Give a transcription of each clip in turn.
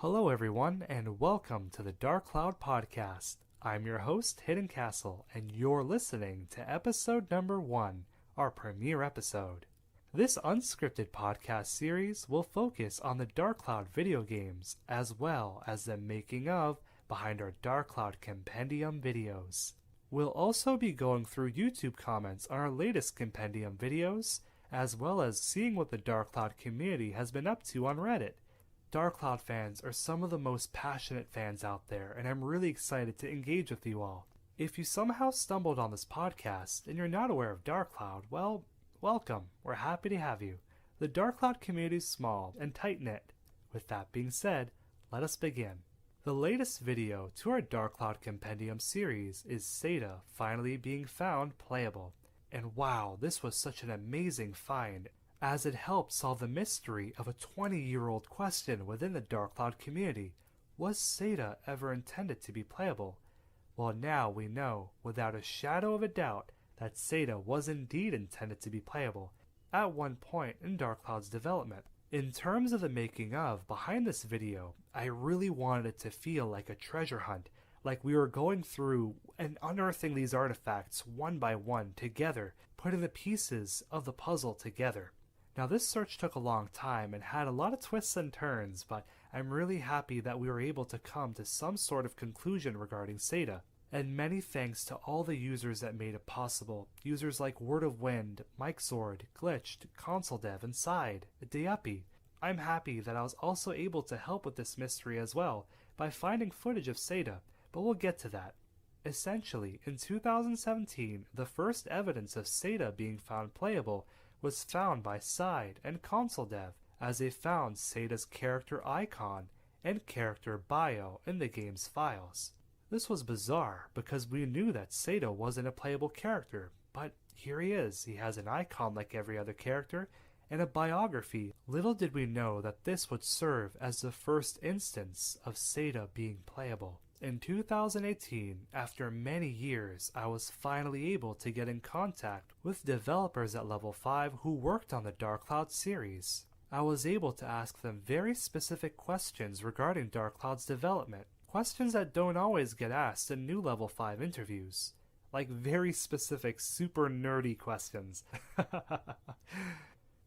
Hello, everyone, and welcome to the Dark Cloud Podcast. I'm your host, Hidden Castle, and you're listening to episode number 1, our premiere episode. This unscripted podcast series will focus on the Dark Cloud video games, as well as the making of behind our Dark Cloud Compendium videos. We'll also be going through YouTube comments on our latest Compendium videos, as well as seeing what the Dark Cloud community has been up to on Reddit. Dark Cloud fans are some of the most passionate fans out there, and I'm really excited to engage with you all. If you somehow stumbled on this podcast and you're not aware of Dark Cloud, well, welcome. We're happy to have you. The Dark Cloud community is small and tight-knit. With that being said, let us begin. The latest video to our Dark Cloud Compendium series is Sata finally being found playable. And wow, this was such an amazing find, as it helped solve the mystery of a 20-year-old question within the Dark Cloud community. Was Sata ever intended to be playable? Well, now we know, without a shadow of a doubt, that Sata was indeed intended to be playable, at one point in Dark Cloud's development. In terms of the making of behind this video, I really wanted it to feel like a treasure hunt, like we were going through and unearthing these artifacts one by one together, putting the pieces of the puzzle together. Now, this search took a long time and had a lot of twists and turns, but I'm really happy that we were able to come to some sort of conclusion regarding Sata. And many thanks to all the users that made it possible. Users like Word of Wind, MikeZord, Glitched, ConsoleDev, and Side, Dayuppy. I'm happy that I was also able to help with this mystery as well by finding footage of Sata, but we'll get to that. Essentially, in 2017, the first evidence of Sata being found playable was found by Side and ConsoleDev, as they found Sata's character icon and character bio in the game's files. This was bizarre because we knew that Sata wasn't a playable character, but here he is. He has an icon like every other character and a biography. Little did we know that this would serve as the first instance of Sata being playable. In 2018, after many years, I was finally able to get in contact with developers at Level 5 who worked on the Dark Cloud series. I was able to ask them very specific questions regarding Dark Cloud's development, questions that don't always get asked in new Level 5 interviews. Like very specific, super nerdy questions.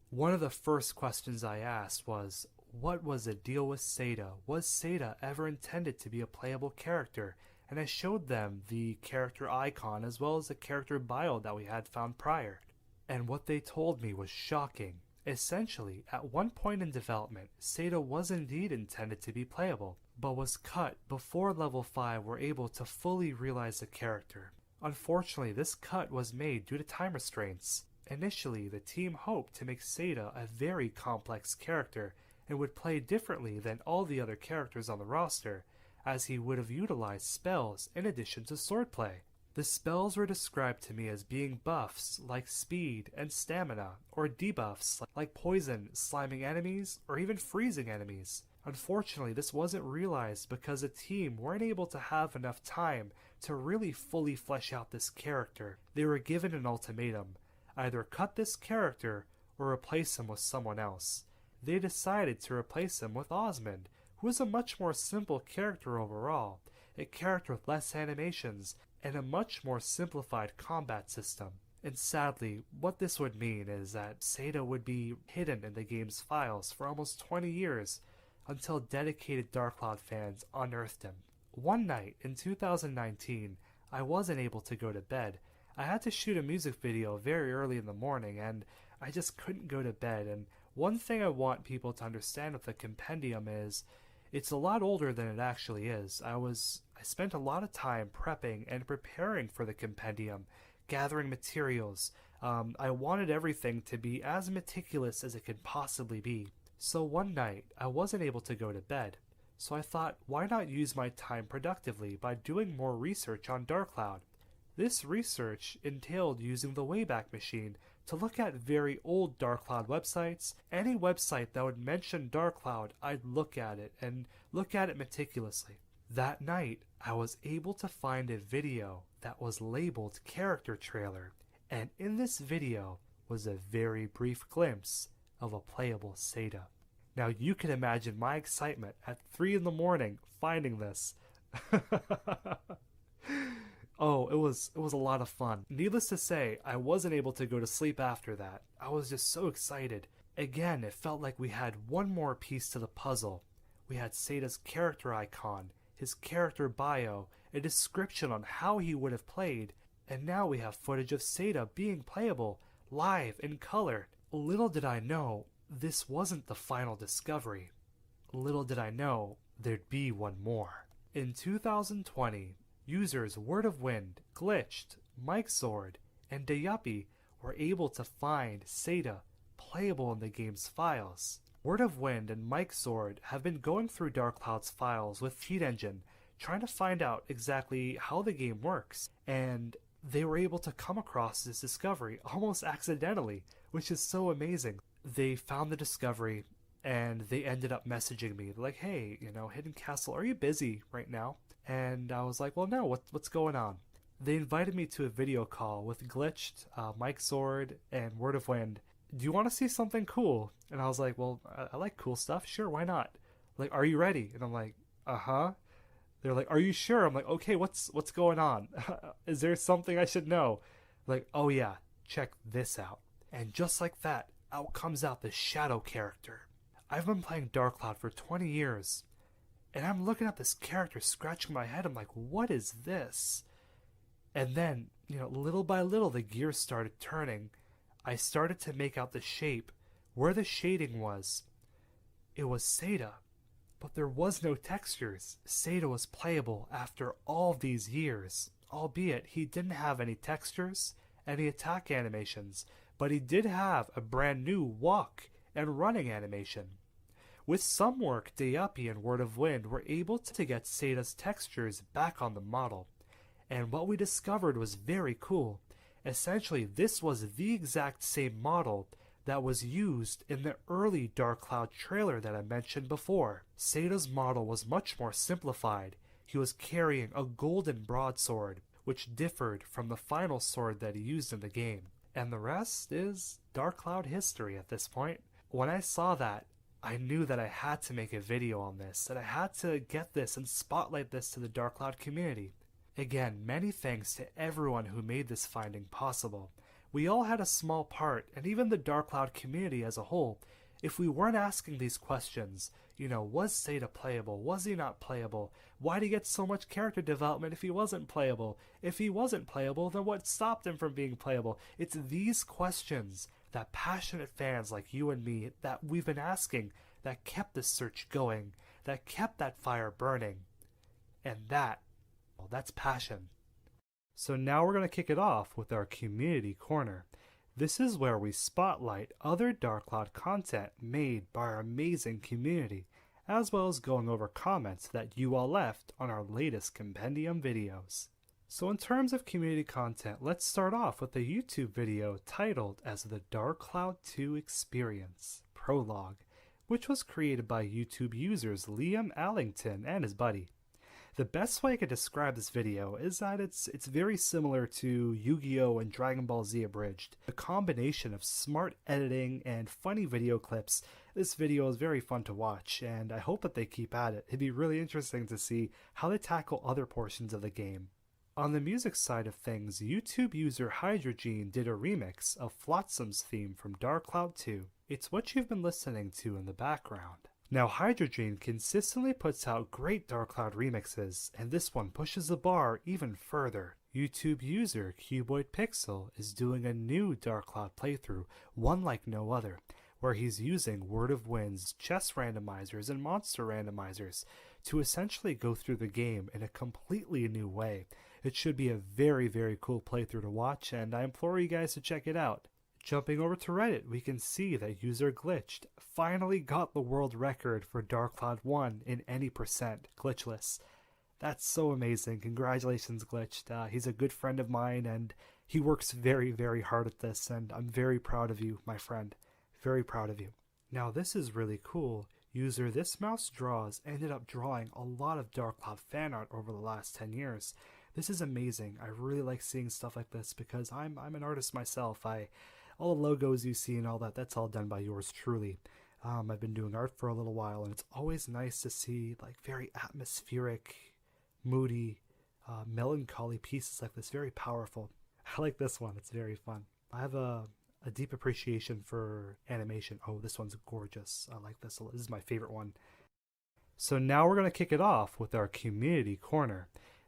One of the first questions I asked was, what was the deal with Sata? Was Sata ever intended to be a playable character? And I showed them the character icon as well as the character bio that we had found prior. And what they told me was shocking. Essentially, at one point in development, Sata was indeed intended to be playable, but was cut before Level 5 were able to fully realize the character. Unfortunately, this cut was made due to time restraints. Initially, the team hoped to make Sata a very complex character and would play differently than all the other characters on the roster, as he would have utilized spells in addition to swordplay. The spells were described to me as being buffs like speed and stamina, or debuffs like poison, sliming enemies, or even freezing enemies. Unfortunately, this wasn't realized because the team weren't able to have enough time to really fully flesh out this character. They were given an ultimatum: either cut this character or replace him with someone else. They decided to replace him with Osmond, who is a much more simple character overall, a character with less animations, and a much more simplified combat system. And sadly, what this would mean is that Sata would be hidden in the game's files for almost 20 years, until dedicated Dark Cloud fans unearthed him. One night in 2019, I wasn't able to go to bed. I had to shoot a music video very early in the morning, and I just couldn't go to bed. And one thing I want people to understand with the Compendium is it's a lot older than it actually is. I spent a lot of time prepping and preparing for the Compendium, gathering materials. I wanted everything to be as meticulous as it could possibly be. So one night, I wasn't able to go to bed. So I thought, why not use my time productively by doing more research on Dark Cloud? This research entailed using the Wayback Machine to look at very old Dark Cloud websites. Any website that would mention Dark Cloud, I'd look at it and look at it meticulously. That night, I was able to find a video that was labeled Character Trailer, and in this video was a very brief glimpse of a playable Sata. Now you can imagine my excitement at 3 in the morning finding this. Oh, it was a lot of fun. Needless to say, I wasn't able to go to sleep after that. I was just so excited. Again, it felt like we had one more piece to the puzzle. We had Sata's character icon, his character bio, a description on how he would have played, and now we have footage of Sata being playable, live, in color. Little did I know, this wasn't the final discovery. Little did I know, there'd be one more. In 2020, users Word of Wind, Glitched, Mike Sword, and Dayuppy were able to find Sata playable in the game's files. Word of Wind and Mike Sword have been going through Dark Cloud's files with Feed Engine, trying to find out exactly how the game works, and they were able to come across this discovery almost accidentally, which is so amazing. They found the discovery, and they ended up messaging me. They're like, hey, Hidden Castle, are you busy right now? And I was like, well, no, what's going on? They invited me to a video call with Glitched, Mike Sword, and Word of Wind. Do you want to see something cool? And I was like, well, I like cool stuff. Sure, why not? Like, are you ready? And I'm like, uh-huh. They're like, are you sure? I'm like, okay, what's going on? Is there something I should know? Like, oh yeah, check this out. And just like that, out comes out the Shadow character. I've been playing Dark Cloud for 20 years, and I'm looking at this character scratching my head. I'm like, what is this? And then, little by little, the gears started turning. I started to make out the shape, where the shading was. It was Sata, but there was no textures. Sata was playable after all these years, albeit he didn't have any textures, any attack animations, but he did have a brand new walk and running animation. With some work, Dayuppy and Word of Wind were able to get Sata's textures back on the model, and what we discovered was very cool. Essentially, this was the exact same model that was used in the early Dark Cloud trailer that I mentioned before. Sata's model was much more simplified. He was carrying a golden broadsword, which differed from the final sword that he used in the game. And the rest is Dark Cloud history at this point. When I saw that, I knew that I had to make a video on this, that I had to get this and spotlight this to the Dark Cloud community. Again, many thanks to everyone who made this finding possible. We all had a small part, and even the Dark Cloud community as a whole. If we weren't asking these questions, was Sata playable? Was he not playable? Why did he get so much character development if he wasn't playable? If he wasn't playable, then what stopped him from being playable? It's these questions that passionate fans like you and me, that we've been asking, that kept this search going, that kept that fire burning. And that's passion. So now we're going to kick it off with our community corner. This is where we spotlight other Dark Cloud content made by our amazing community, as well as going over comments that you all left on our latest compendium videos. So in terms of community content, let's start off with a YouTube video titled as the Dark Cloud 2 Experience Prologue, which was created by YouTube users Liam Allington and his buddy. The best way I could describe this video is that it's very similar to Yu-Gi-Oh! And Dragon Ball Z Abridged. A combination of smart editing and funny video clips. This video is very fun to watch, and I hope that they keep at it. It'd be really interesting to see how they tackle other portions of the game. On the music side of things, YouTube user Hydrogene did a remix of Flotsam's theme from Dark Cloud 2. It's what you've been listening to in the background. Now, Hydrogene consistently puts out great Dark Cloud remixes, and this one pushes the bar even further. YouTube user Cuboid Pixel is doing a new Dark Cloud playthrough, one like no other, where he's using Word of Wind's chess randomizers and monster randomizers to essentially go through the game in a completely new way. It should be a very, very cool playthrough to watch, and I implore you guys to check it out. Jumping over to Reddit, we can see that user Glitched finally got the world record for Dark Cloud 1 in any percent glitchless. That's so amazing. Congratulations, Glitched. He's a good friend of mine, and he works very, very hard at this, and I'm very proud of you, my friend. Very proud of you. Now, this is really cool. User This Mouse Draws ended up drawing a lot of Dark Cloud fan art over the last 10 years. This is amazing. I really like seeing stuff like this because I'm an artist myself. All the logos you see and all that, that's all done by yours truly. I've been doing art for a little while, and it's always nice to see like very atmospheric, moody, melancholy pieces like this. Very powerful. I like this one. It's very fun. I have a deep appreciation for animation. Oh, this one's gorgeous. I like this a lot. This is my favorite one. So now we're going to kick it off with our community corner.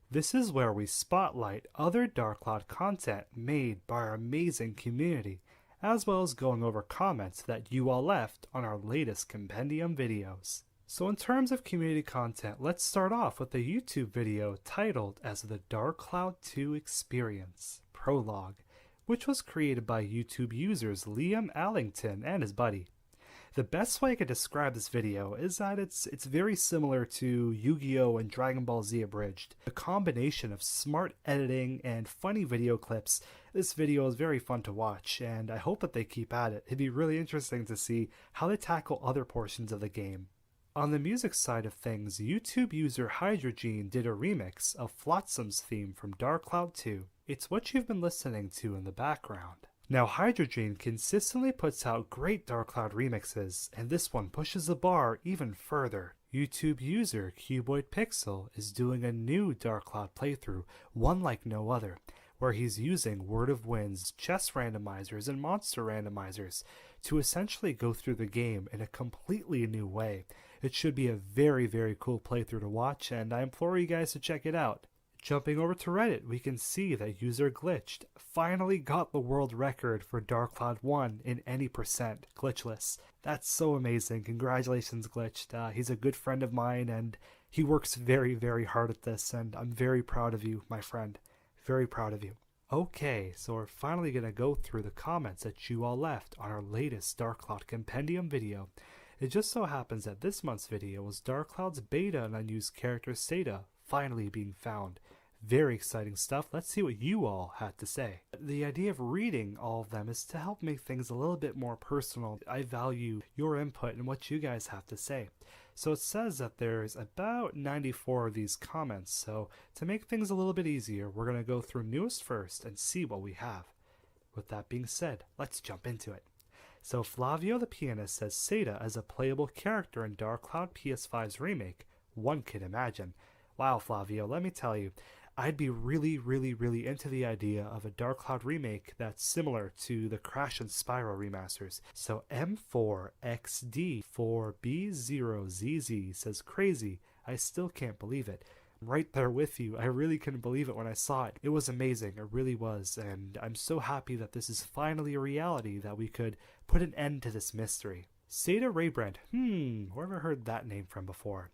This is where we spotlight other Dark Cloud content made by our amazing community, as well as going over comments that you all left on our latest compendium videos. So in terms of community content, let's start off with a YouTube video titled as the Dark Cloud 2 Experience Prologue, which was created by YouTube users Liam Allington and his buddy. The best way I could describe this video is that it's very similar to Yu-Gi-Oh! And Dragon Ball Z Abridged. A combination of smart editing and funny video clips. This video is very fun to watch, and I hope that they keep at it. It'd be really interesting to see how they tackle other portions of the game. On the music side of things, YouTube user Hydrogene did a remix of Flotsam's theme from Dark Cloud 2. It's what you've been listening to in the background. Now, Hydrogene consistently puts out great Dark Cloud remixes, and this one pushes the bar even further. YouTube user Cuboid Pixel is doing a new Dark Cloud playthrough, one like no other, where he's using Word of Winds, chess randomizers, and monster randomizers to essentially go through the game in a completely new way. It should be a very, very cool playthrough to watch, and I implore you guys to check it out. Jumping over to Reddit, we can see that user Glitched finally got the world record for Dark Cloud 1 in any percent glitchless. That's so amazing. Congratulations, Glitched. He's a good friend of mine, and he works very, very hard at this, and I'm very proud of you, my friend. Very proud of you. Okay, so we're finally going to go through the comments that you all left on our latest Dark Cloud Compendium video. It just so happens that this month's video was Dark Cloud's beta and unused character Sata finally being found. Very exciting stuff. Let's see what you all had to say. The idea of reading all of them is to help make things a little bit more personal. I value your input and what you guys have to say. So it says that there's about 94 of these comments, so to make things a little bit easier, we're going to go through newest first and see what we have. With that being said, let's jump into it. So Flavio the Pianist says Sata as a playable character in Dark Cloud PS5's remake. One could imagine. Wow, Flavio, let me tell you, I'd be really, really, really into the idea of a Dark Cloud remake that's similar to the Crash and Spyro remasters. So M4XD4B0ZZ says crazy, I still can't believe it. I'm right there with you. I really couldn't believe it when I saw it. It was amazing, it really was, and I'm so happy that this is finally a reality, that we could put an end to this mystery. Sata Raybrand, whoever heard that name from before?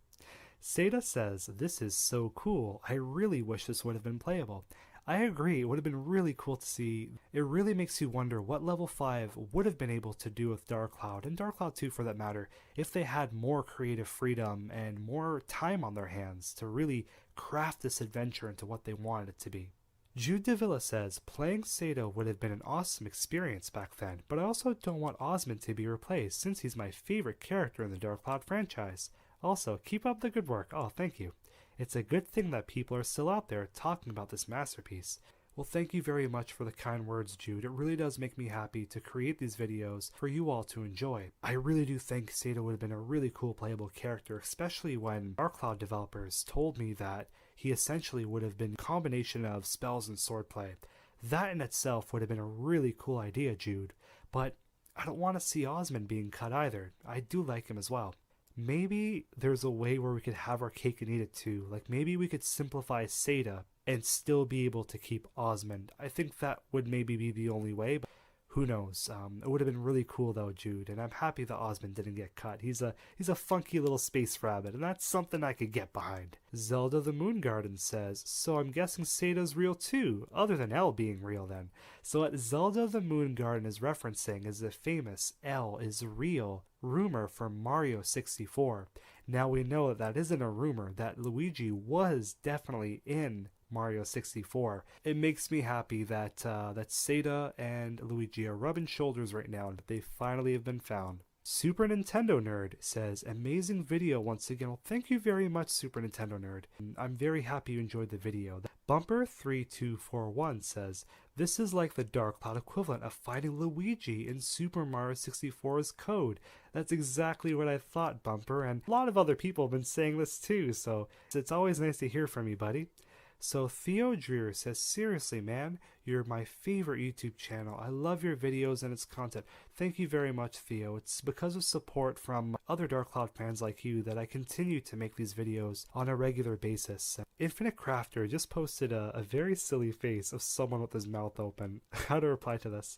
Sata says, this is so cool. I really wish this would have been playable. I agree, it would have been really cool to see. It really makes you wonder what Level 5 would have been able to do with Dark Cloud, and Dark Cloud 2 for that matter, if they had more creative freedom and more time on their hands to really craft this adventure into what they wanted it to be. Jude Davila says, playing Sata would have been an awesome experience back then, but I also don't want Osmond to be replaced since he's my favorite character in the Dark Cloud franchise. Also, keep up the good work. Oh, thank you. It's a good thing that people are still out there talking about this masterpiece. Well, thank you very much for the kind words, Jude. It really does make me happy to create these videos for you all to enjoy. I really do think Sata would have been a really cool playable character, especially when Dark Cloud developers told me that he essentially would have been a combination of spells and swordplay. That in itself would have been a really cool idea, Jude. But I don't want to see Osmond being cut either. I do like him as well. Maybe there's a way where we could have our cake and eat it too. Like maybe we could simplify Sata and still be able to keep Osmond. I think that would maybe be the only way, but who knows? It would have been really cool though, Jude, and I'm happy that Osmond didn't get cut. He's a funky little space rabbit, and that's something I could get behind. Zelda the Moon Garden says, so I'm guessing Sata's real too, other than L being real then. So what Zelda the Moon Garden is referencing is the famous L is real rumor from Mario 64. Now we know that isn't a rumor, that Luigi was definitely in Mario 64. It makes me happy that Sata and Luigi are rubbing shoulders right now and that they finally have been found. Super Nintendo Nerd says, amazing video once again. Well, thank you very much, Super Nintendo Nerd. I'm very happy you enjoyed the video. Bumper3241 says, this is like the Dark Cloud equivalent of fighting Luigi in Super Mario 64's Code. That's exactly what I thought, Bumper, and a lot of other people have been saying this too, so it's always nice to hear from you, buddy. So Theo Dreer says, seriously, man, you're my favorite YouTube channel. I love your videos and its content. Thank you very much, Theo. It's because of support from other Dark Cloud fans like you that I continue to make these videos on a regular basis. Infinite Crafter just posted a very silly face of someone with his mouth open. How to reply to this?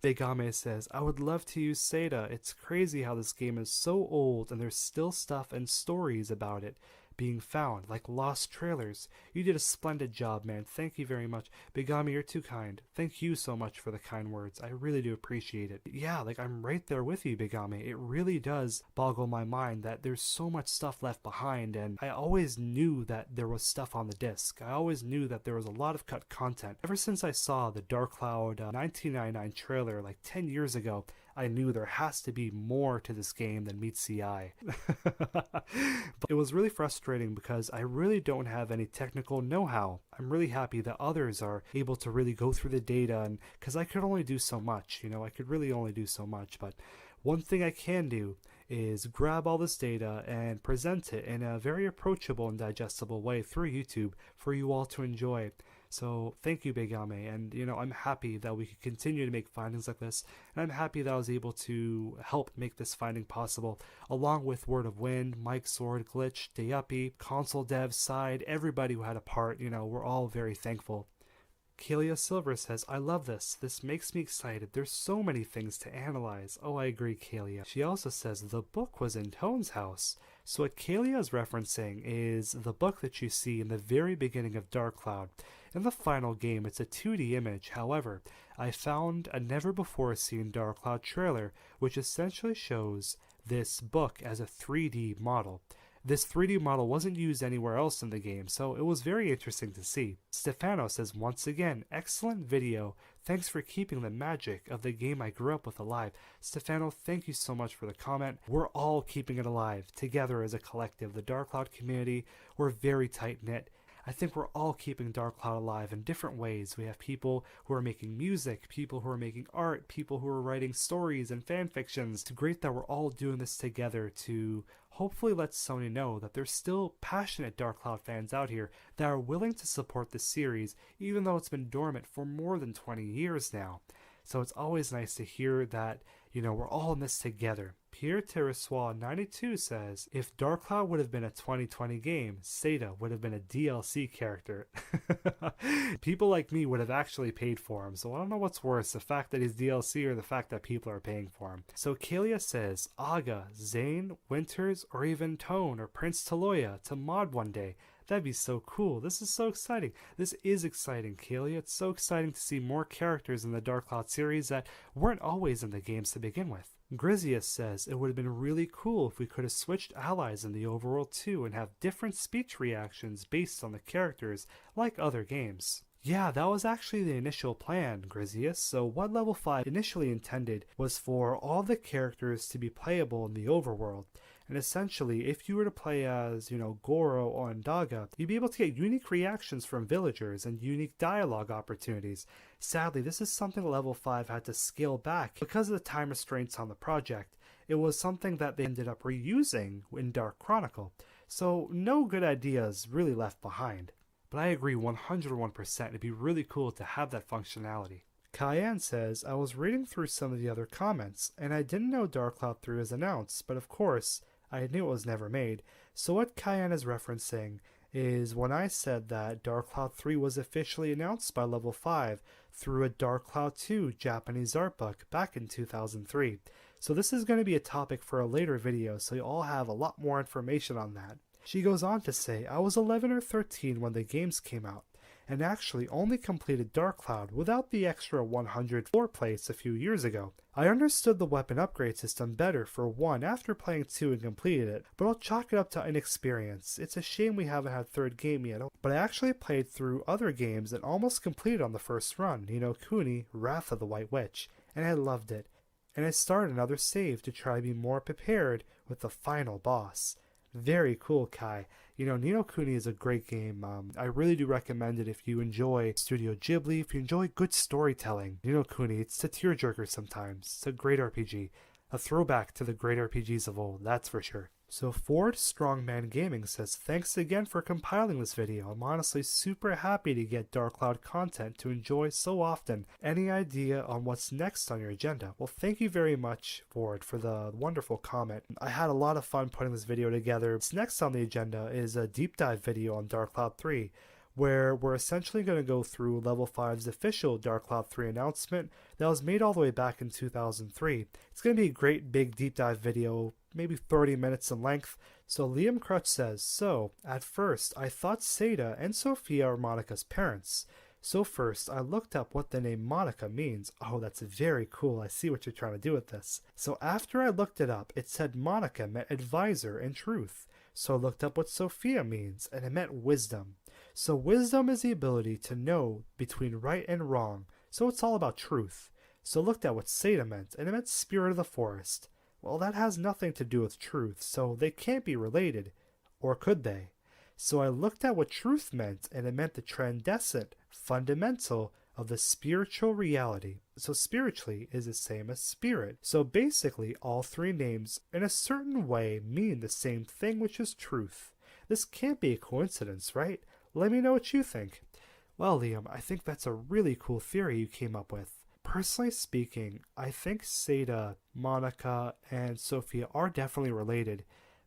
Begame says, I would love to use Sata. It's crazy how this game is so old and there's still stuff and stories about it being found, like lost trailers. You did a splendid job, man. Thank you very much. Begami, you're too kind. Thank you so much for the kind words. I really do appreciate it. Yeah, like I'm right there with you, Begami. It really does boggle my mind that there's so much stuff left behind, and I always knew that there was stuff on the disc. I always knew that there was a lot of cut content. Ever since I saw the Dark Cloud 1999 trailer like 10 years ago, I knew there has to be more to this game than meets the eye. But it was really frustrating because I really don't have any technical know-how. I'm really happy that others are able to really go through the data, and because I could only do so much, I could really only do so much. But one thing I can do is grab all this data and present it in a very approachable and digestible way through YouTube for you all to enjoy. So thank you, Begame, and I'm happy that we could continue to make findings like this, and I'm happy that I was able to help make this finding possible, along with Word of Wind, Mike Sword, Glitch, Dayapi, Console Dev, Side, everybody who had a part. We're all very thankful. Kalia Silver says, I love this. This makes me excited. There's so many things to analyze. Oh, I agree, Kalia. She also says the book was in Tone's house. So what Kalia is referencing is the book that you see in the very beginning of Dark Cloud. In the final game, it's a 2D image. However, I found a never-before-seen Dark Cloud trailer, which essentially shows this book as a 3D model. This 3D model wasn't used anywhere else in the game, so it was very interesting to see. Stefano says, once again, excellent video. Thanks for keeping the magic of the game I grew up with alive. Stefano, thank you so much for the comment. We're all keeping it alive, together as a collective. The Dark Cloud community, we're very tight-knit. I think we're all keeping Dark Cloud alive in different ways. We have people who are making music, people who are making art, people who are writing stories and fan fictions. It's great that we're all doing this together to hopefully let Sony know that there's still passionate Dark Cloud fans out here that are willing to support this series, even though it's been dormant for more than 20 years now. So it's always nice to hear that, we're all in this together. Pierre Terrasois 92 says, if Dark Cloud would have been a 2020 game, Sata would have been a DLC character. People like me would have actually paid for him, so I don't know what's worse, the fact that he's DLC or the fact that people are paying for him. So Kalia says, Aga, Zane, Winters, or even Tone or Prince Taloya to mod one day. That'd be so cool. This is so exciting. This is exciting, Kalia. It's so exciting to see more characters in the Dark Cloud series that weren't always in the games to begin with. Grizius says, it would have been really cool if we could have switched allies in the overworld too and have different speech reactions based on the characters like other games. Yeah, that was actually the initial plan, Grizius. So what Level 5 initially intended was for all the characters to be playable in the overworld. And essentially, if you were to play as, Goro or Ndaga, you'd be able to get unique reactions from villagers and unique dialogue opportunities. Sadly, this is something Level 5 had to scale back because of the time restraints on the project. It was something that they ended up reusing in Dark Chronicle. So no good ideas really left behind. But I agree 101%, it'd be really cool to have that functionality. Cayenne says, I was reading through some of the other comments, and I didn't know Dark Cloud 3 was announced, but of course, I knew it was never made. So what Cayenne is referencing is when I said that Dark Cloud 3 was officially announced by Level 5 through a Dark Cloud 2 Japanese art book back in 2003. So this is going to be a topic for a later video, so you'll all have a lot more information on that. She goes on to say, I was 11 or 13 when the games came out, and actually only completed Dark Cloud without the extra 100 floor plates a few years ago. I understood the weapon upgrade system better for 1 after playing 2 and completed it, but I'll chalk it up to inexperience. It's a shame we haven't had 3rd game yet, but I actually played through other games and almost completed on the first run, Kuni, Wrath of the White Witch, and I loved it. and I started another save to try to be more prepared with the final boss. Very cool, Kai. Ni no Kuni is a great game. I really do recommend it if you enjoy Studio Ghibli, if you enjoy good storytelling. Ni no Kuni, it's a tearjerker sometimes. It's a great RPG. A throwback to the great RPGs of old, that's for sure. So Ford Strongman Gaming says, thanks again for compiling this video. I'm honestly super happy to get Dark Cloud content to enjoy so often. Any idea on what's next on your agenda? Well, thank you very much, Ford, for the wonderful comment. I had a lot of fun putting this video together. What's next on the agenda is a deep dive video on Dark Cloud 3, where we're essentially going to go through Level 5's official Dark Cloud 3 announcement that was made all the way back in 2003. It's going to be a great big deep dive video, maybe 30 minutes in length. So Liam Crutch says, so, at first, I thought Sata and Sophia are Monica's parents. So first, I looked up what the name Monica means. Oh, that's very cool. I see what you're trying to do with this. So after I looked it up, it said Monica meant advisor and truth. So I looked up what Sophia means, and it meant wisdom. So wisdom is the ability to know between right and wrong. So it's all about truth. So I looked at what Sata meant, and it meant spirit of the forest. Well, that has nothing to do with truth, so they can't be related. Or could they? So I looked at what truth meant, and it meant the transcendent, fundamental of the spiritual reality. So spiritually is the same as spirit. So basically, all three names in a certain way mean the same thing, which is truth. This can't be a coincidence, right? Let me know what you think. Well, Liam, I think that's a really cool theory you came up with. Personally speaking, I think Sata, Monica, and Sophia are definitely related,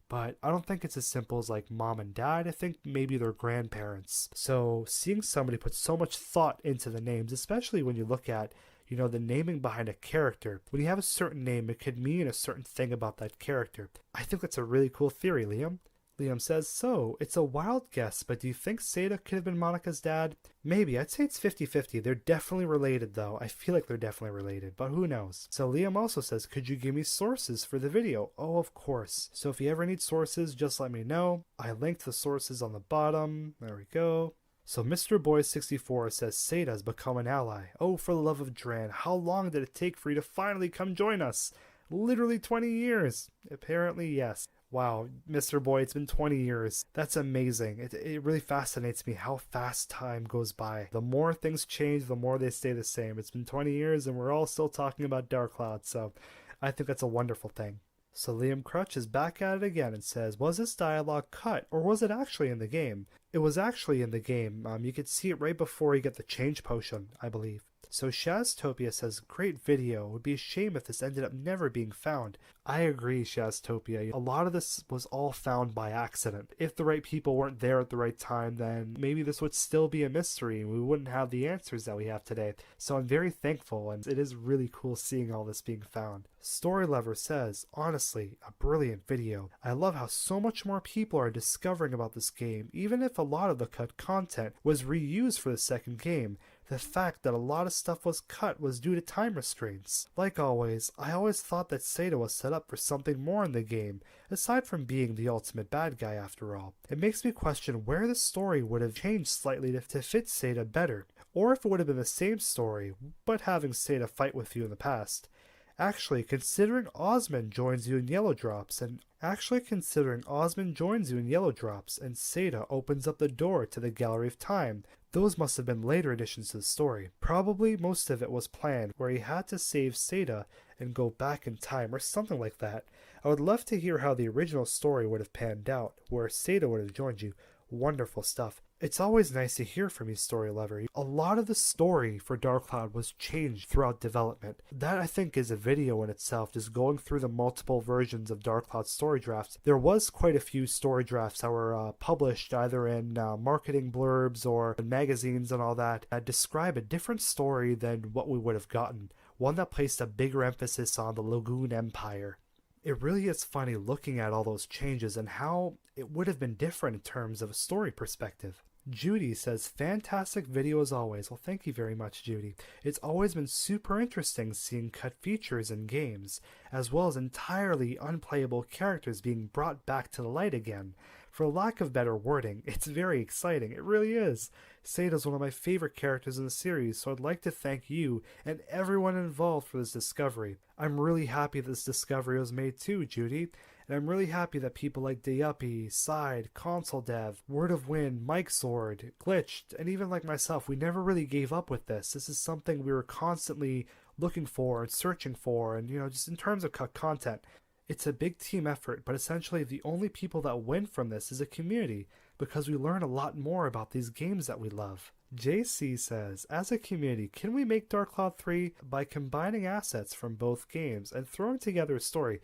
but I don't think it's as simple as like mom and dad. I think maybe they're grandparents. So seeing somebody put so much thought into the names, especially when you look at, the naming behind a character. When you have a certain name, it could mean a certain thing about that character. I think that's a really cool theory, Liam. Liam says, so, it's a wild guess, but do you think Sata could have been Monica's dad? Maybe. I'd say it's 50-50. They're definitely related, though. I feel like they're definitely related, but who knows? So Liam also says, could you give me sources for the video? Oh, of course. So if you ever need sources, just let me know. I linked the sources on the bottom. There we go. So Mr. Boy64 says, Sata's become an ally. Oh, for the love of Dran, how long did it take for you to finally come join us? Literally 20 years. Apparently, yes. Wow, Mr. Boy, it's been 20 years. That's amazing. It really fascinates me how fast time goes by. The more things change, the more they stay the same. It's been 20 years and we're all still talking about Dark Cloud, so I think that's a wonderful thing. So Liam Crutch is back at it again and says, was this dialogue cut or was it actually in the game? It was actually in the game. You could see it right before you get the change potion, I believe. So Shaztopia says, great video. It would be a shame if this ended up never being found. I agree, Shaztopia. A lot of this was all found by accident. If the right people weren't there at the right time, then maybe this would still be a mystery and we wouldn't have the answers that we have today. So I'm very thankful, and it is really cool seeing all this being found. Story Lover says, honestly, a brilliant video. I love how so much more people are discovering about this game, even if a lot of the cut content was reused for the second game. The fact that a lot of stuff was cut was due to time restraints. Like always, I always thought that Sata was set up for something more in the game, aside from being the ultimate bad guy after all. It makes me question where the story would have changed slightly to fit Sata better, or if it would have been the same story, but having Sata fight with you in the past. Actually, considering Osmond joins you in Yellow Drops, and Sata opens up the door to the Gallery of Time, those must have been later additions to the story. Probably most of it was planned, where he had to save Sata and go back in time or something like that. I would love to hear how the original story would have panned out, where Sata would have joined you. Wonderful stuff. It's always nice to hear from you, Story Lover. A lot of the story for Dark Cloud was changed throughout development. That, I think, is a video in itself, just going through the multiple versions of Dark Cloud story drafts. There was quite a few story drafts that were published either in marketing blurbs or in magazines and all that describe a different story than what we would have gotten. One that placed a bigger emphasis on the Lagoon Empire. It really is funny looking at all those changes and how it would have been different in terms of a story perspective. Judy says, fantastic video as always. Well, thank you very much, Judy. It's always been super interesting seeing cut features in games, as well as entirely unplayable characters being brought back to the light again. For lack of better wording, it's very exciting. It really is. Sata is one of my favorite characters in the series, so I'd like to thank you and everyone involved for this discovery. I'm really happy this discovery was made too, Judy. And I'm really happy that people like Dayuppy, Side, Console Dev, Word of Wind, Mike Sword, Glitched, and even like myself, we never really gave up with this. This is something we were constantly looking for and searching for, and just in terms of content. It's a big team effort, but essentially the only people that win from this is a community, because we learn a lot more about these games that we love. JC says, as a community, can we make Dark Cloud 3 by combining assets from both games and throwing together a story?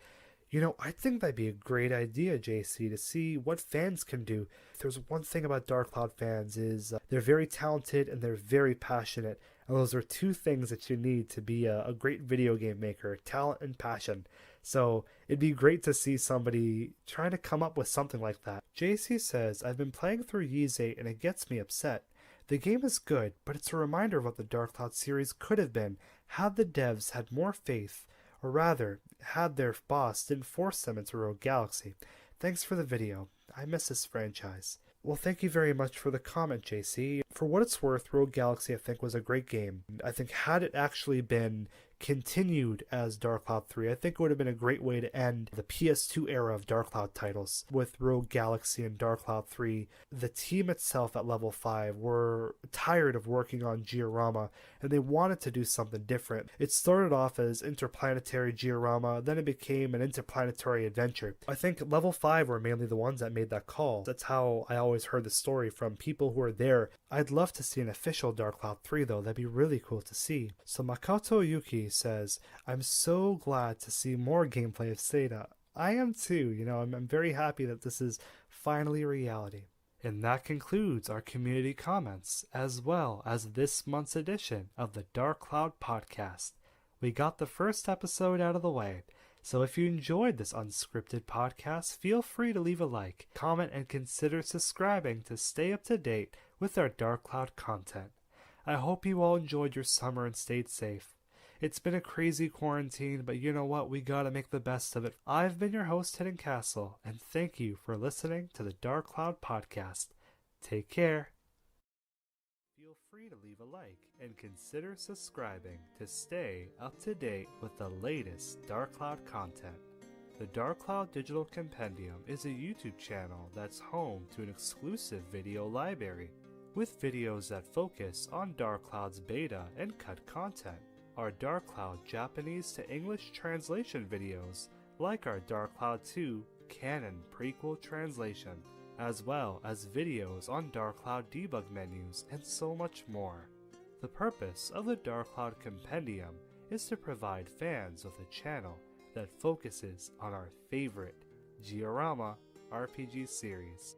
I think that'd be a great idea, JC, to see what fans can do. If there's one thing about Dark Cloud fans is they're very talented and they're very passionate. And those are two things that you need to be a great video game maker, talent and passion. So it'd be great to see somebody trying to come up with something like that. JC says, I've been playing through Ys 8 and it gets me upset. The game is good, but it's a reminder of what the Dark Cloud series could have been had the devs had more faith, or rather, had their boss didn't force them into Rogue Galaxy. Thanks for the video. I miss this franchise. Well, thank you very much for the comment, JC. For what it's worth, Rogue Galaxy I think was a great game. I think had it actually been continued as Dark Cloud 3, I think it would have been a great way to end the PS2 era of Dark Cloud titles. With Rogue Galaxy and Dark Cloud 3, the team itself at Level 5 were tired of working on Giorama, and they wanted to do something different. It started off as interplanetary Giorama, then it became an interplanetary adventure. I think Level 5 were mainly the ones that made that call. That's how I always heard the story from people who were there. I'd love to see an official Dark Cloud 3 though, that'd be really cool to see. So Makoto Yuki says, I'm so glad to see more gameplay of Sata. I am too, I'm very happy that this is finally a reality. And that concludes our community comments, as well as this month's edition of the Dark Cloud Podcast. We got the first episode out of the way, so if you enjoyed this unscripted podcast, feel free to leave a like, comment, and consider subscribing to stay up to date with our Dark Cloud content. I hope you all enjoyed your summer and stayed safe. It's been a crazy quarantine, but you know what? We gotta make the best of it. I've been your host, Hidden Castle, and thank you for listening to the Dark Cloud Podcast. Take care. Feel free to leave a like and consider subscribing to stay up to date with the latest Dark Cloud content. The Dark Cloud Digital Compendium is a YouTube channel that's home to an exclusive video library with videos that focus on Dark Cloud's beta and cut content. Our Dark Cloud Japanese to English translation videos, like our Dark Cloud 2 canon prequel translation, as well as videos on Dark Cloud debug menus and so much more. The purpose of the Dark Cloud Compendium is to provide fans with a channel that focuses on our favorite Giorama RPG series.